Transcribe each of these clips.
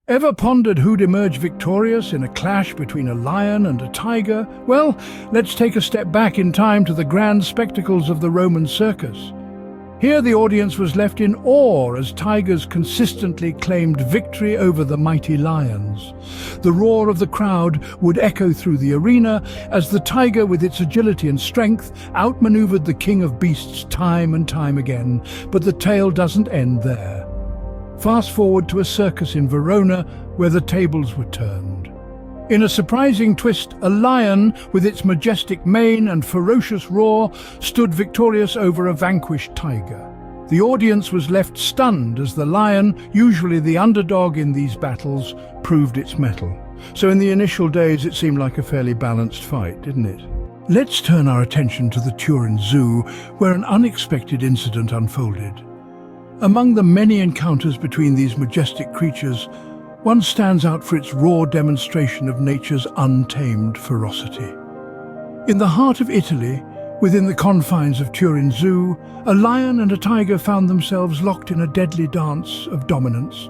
Ever pondered who'd emerge victorious in a clash between a lion and a tiger? Well, let's take a step back in time to the grand spectacles of the Roman circus. Here the audience was left in awe as tigers consistently claimed victory over the mighty lions. The roar of the crowd would echo through the arena as the tiger, with its agility and strength, outmaneuvered the king of beasts time and time again. But the tale doesn't end there. Fast forward to a circus in Verona where the tables were turned. In a surprising twist, a lion, with its majestic mane and ferocious roar, stood victorious over a vanquished tiger. The audience was left stunned as the lion, usually the underdog in these battles, proved its mettle. So in the initial days it seemed like a fairly balanced fight, didn't it? Let's turn our attention to the Turin Zoo, where an unexpected incident unfolded. Among the many encounters between these majestic creatures, one stands out for its raw demonstration of nature's untamed ferocity. In the heart of Italy, within the confines of Turin Zoo, a lion and a tiger found themselves locked in a deadly dance of dominance.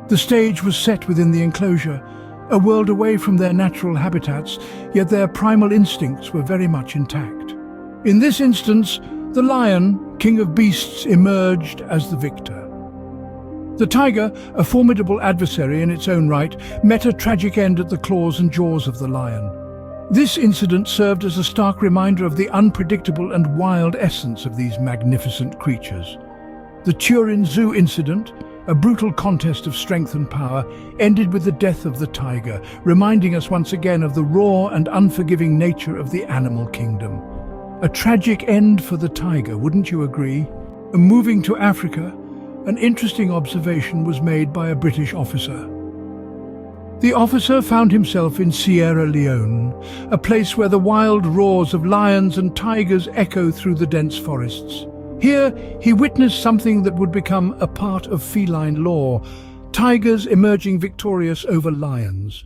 The stage was set within the enclosure, a world away from their natural habitats, yet their primal instincts were very much intact. In this instance, the lion, king of beasts, emerged as the victor. The tiger, a formidable adversary in its own right, met a tragic end at the claws and jaws of the lion. This incident served as a stark reminder of the unpredictable and wild essence of these magnificent creatures. The Turin Zoo Incident, a brutal contest of strength and power, ended with the death of the tiger, reminding us once again of the raw and unforgiving nature of the animal kingdom. A tragic end for the tiger, wouldn't you agree? Moving to Africa, an interesting observation was made by a British officer. The officer found himself in Sierra Leone, a place where the wild roars of lions and tigers echo through the dense forests. Here, he witnessed something that would become a part of feline lore: tigers emerging victorious over lions.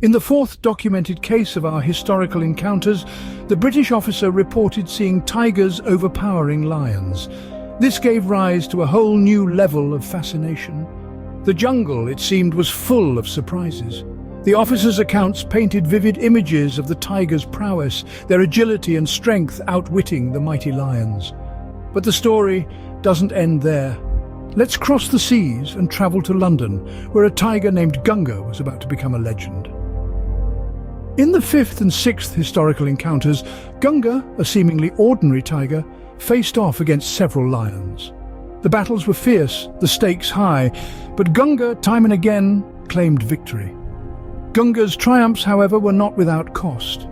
In the fourth documented case of our historical encounters, the British officer reported seeing tigers overpowering lions. This gave rise to a whole new level of fascination. The jungle, it seemed, was full of surprises. The officer's accounts painted vivid images of the tiger's prowess, their agility and strength outwitting the mighty lions. But the story doesn't end there. Let's cross the seas and travel to London, where a tiger named Gunga was about to become a legend. In the fifth and sixth historical encounters, Gunga, a seemingly ordinary tiger, faced off against several lions. The battles were fierce, the stakes high, but Gunga, time and again, claimed victory. Gunga's triumphs, however, were not without cost.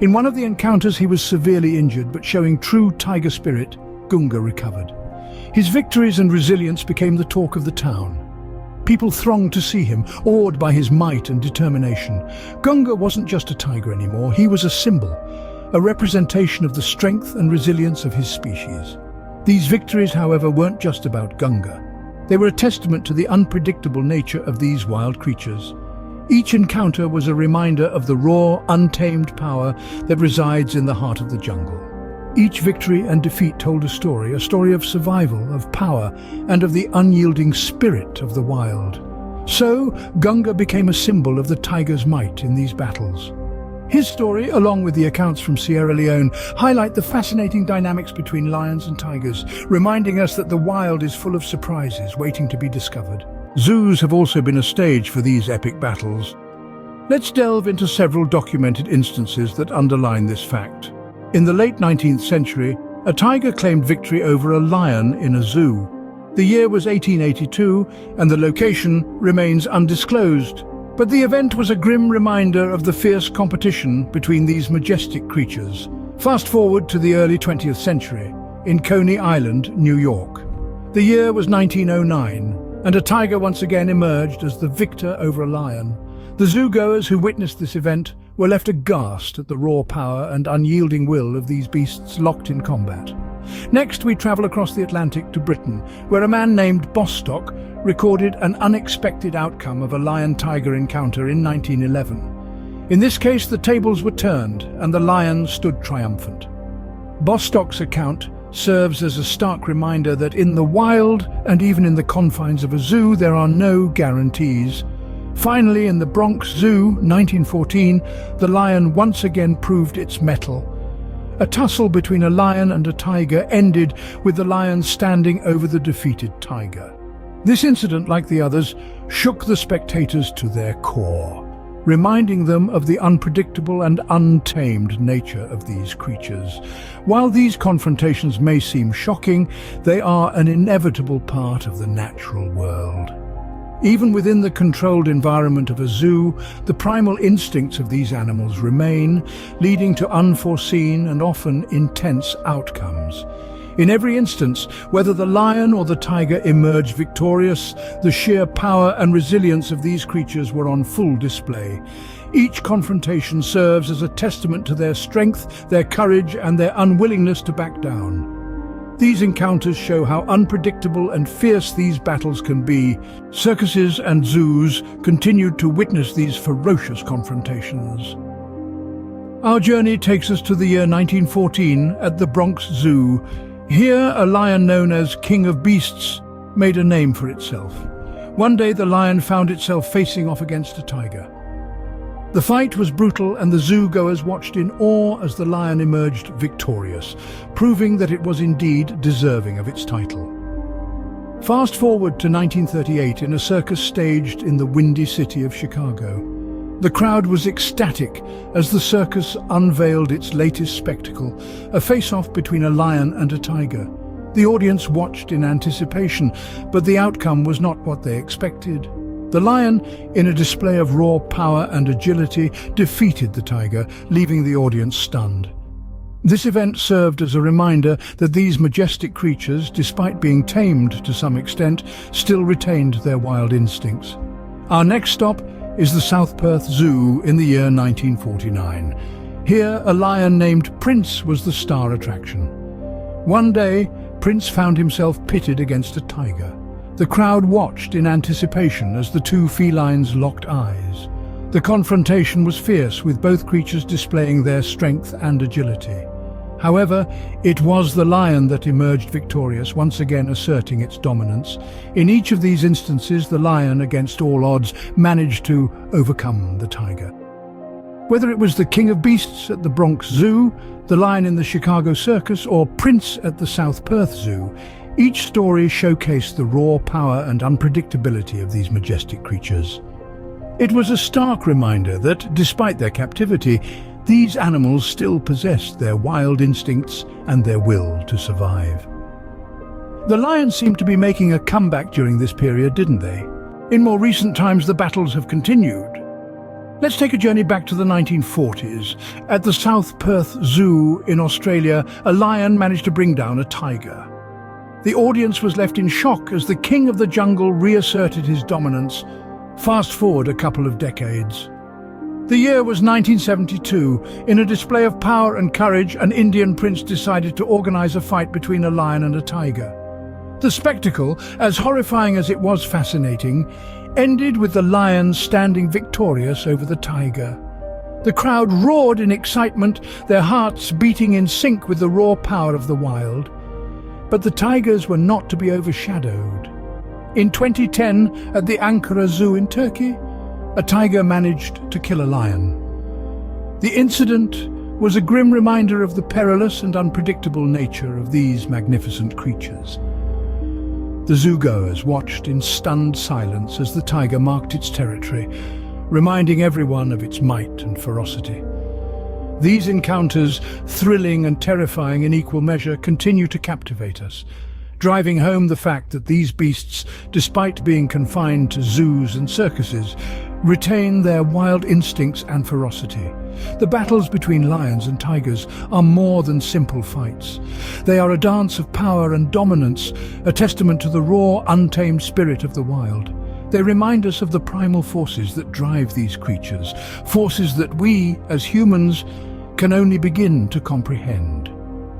In one of the encounters he was severely injured, but showing true tiger spirit, Gunga recovered. His victories and resilience became the talk of the town. People thronged to see him, awed by his might and determination. Gunga wasn't just a tiger anymore, he was a symbol, a representation of the strength and resilience of his species. These victories, however, weren't just about Gunga. They were a testament to the unpredictable nature of these wild creatures. Each encounter was a reminder of the raw, untamed power that resides in the heart of the jungle. Each victory and defeat told a story of survival, of power, and of the unyielding spirit of the wild. So, Gunga became a symbol of the tiger's might in these battles. His story, along with the accounts from Sierra Leone, highlight the fascinating dynamics between lions and tigers, reminding us that the wild is full of surprises waiting to be discovered. Zoos have also been a stage for these epic battles. Let's delve into several documented instances that underline this fact. In the late 19th century, a tiger claimed victory over a lion in a zoo. The year was 1882, and the location remains undisclosed. But the event was a grim reminder of the fierce competition between these majestic creatures. Fast forward to the early 20th century, in Coney Island, New York. The year was 1909, and a tiger once again emerged as the victor over a lion. The zoogoers who witnessed this event were left aghast at the raw power and unyielding will of these beasts locked in combat. Next, we travel across the Atlantic to Britain, where a man named Bostock recorded an unexpected outcome of a lion-tiger encounter in 1911. In this case, the tables were turned, and the lion stood triumphant. Bostock's account serves as a stark reminder that in the wild, and even in the confines of a zoo, there are no guarantees. Finally, in the Bronx Zoo, 1914, the lion once again proved its mettle. A tussle between a lion and a tiger ended with the lion standing over the defeated tiger. This incident, like the others, shook the spectators to their core, reminding them of the unpredictable and untamed nature of these creatures. While these confrontations may seem shocking, they are an inevitable part of the natural world. Even within the controlled environment of a zoo, the primal instincts of these animals remain, leading to unforeseen and often intense outcomes. In every instance, whether the lion or the tiger emerged victorious, the sheer power and resilience of these creatures were on full display. Each confrontation serves as a testament to their strength, their courage, and their unwillingness to back down. These encounters show how unpredictable and fierce these battles can be. Circuses and zoos continued to witness these ferocious confrontations. Our journey takes us to the year 1914 at the Bronx Zoo. Here, a lion known as King of Beasts made a name for itself. One day, the lion found itself facing off against a tiger. The fight was brutal, and the zoo-goers watched in awe as the lion emerged victorious, proving that it was indeed deserving of its title. Fast forward to 1938 in a circus staged in the windy city of Chicago. The crowd was ecstatic as the circus unveiled its latest spectacle, a face-off between a lion and a tiger. The audience watched in anticipation, but the outcome was not what they expected. The lion, in a display of raw power and agility, defeated the tiger, leaving the audience stunned. This event served as a reminder that these majestic creatures, despite being tamed to some extent, still retained their wild instincts. Our next stop is the South Perth Zoo in the year 1949. Here, a lion named Prince was the star attraction. One day, Prince found himself pitted against a tiger. The crowd watched in anticipation as the two felines locked eyes. The confrontation was fierce, with both creatures displaying their strength and agility. However, it was the lion that emerged victorious, once again asserting its dominance. In each of these instances, the lion, against all odds, managed to overcome the tiger. Whether it was the King of Beasts at the Bronx Zoo, the lion in the Chicago Circus, or Prince at the South Perth Zoo, each story showcased the raw power and unpredictability of these majestic creatures. It was a stark reminder that, despite their captivity, these animals still possessed their wild instincts and their will to survive. The lions seemed to be making a comeback during this period, didn't they? In more recent times, the battles have continued. Let's take a journey back to the 1940s. At the South Perth Zoo in Australia, a lion managed to bring down a tiger. The audience was left in shock as the king of the jungle reasserted his dominance. Fast forward a couple of decades. The year was 1972. In a display of power and courage, an Indian prince decided to organize a fight between a lion and a tiger. The spectacle, as horrifying as it was fascinating, ended with the lion standing victorious over the tiger. The crowd roared in excitement, their hearts beating in sync with the raw power of the wild. But the tigers were not to be overshadowed. In 2010, at the Ankara Zoo in Turkey, a tiger managed to kill a lion. The incident was a grim reminder of the perilous and unpredictable nature of these magnificent creatures. The zoo-goers watched in stunned silence as the tiger marked its territory, reminding everyone of its might and ferocity. These encounters, thrilling and terrifying in equal measure, continue to captivate us, driving home the fact that these beasts, despite being confined to zoos and circuses, retain their wild instincts and ferocity. The battles between lions and tigers are more than simple fights. They are a dance of power and dominance, a testament to the raw, untamed spirit of the wild. They remind us of the primal forces that drive these creatures, forces that we, as humans, can only begin to comprehend.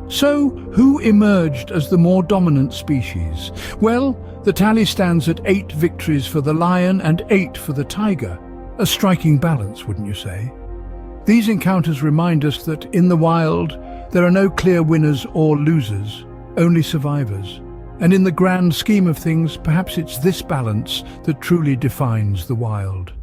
So, who emerged as the more dominant species? Well, the tally stands at 8 victories for the lion and 8 for the tiger. A striking balance, wouldn't you say? These encounters remind us that in the wild, there are no clear winners or losers, only survivors. And in the grand scheme of things, perhaps it's this balance that truly defines the wild.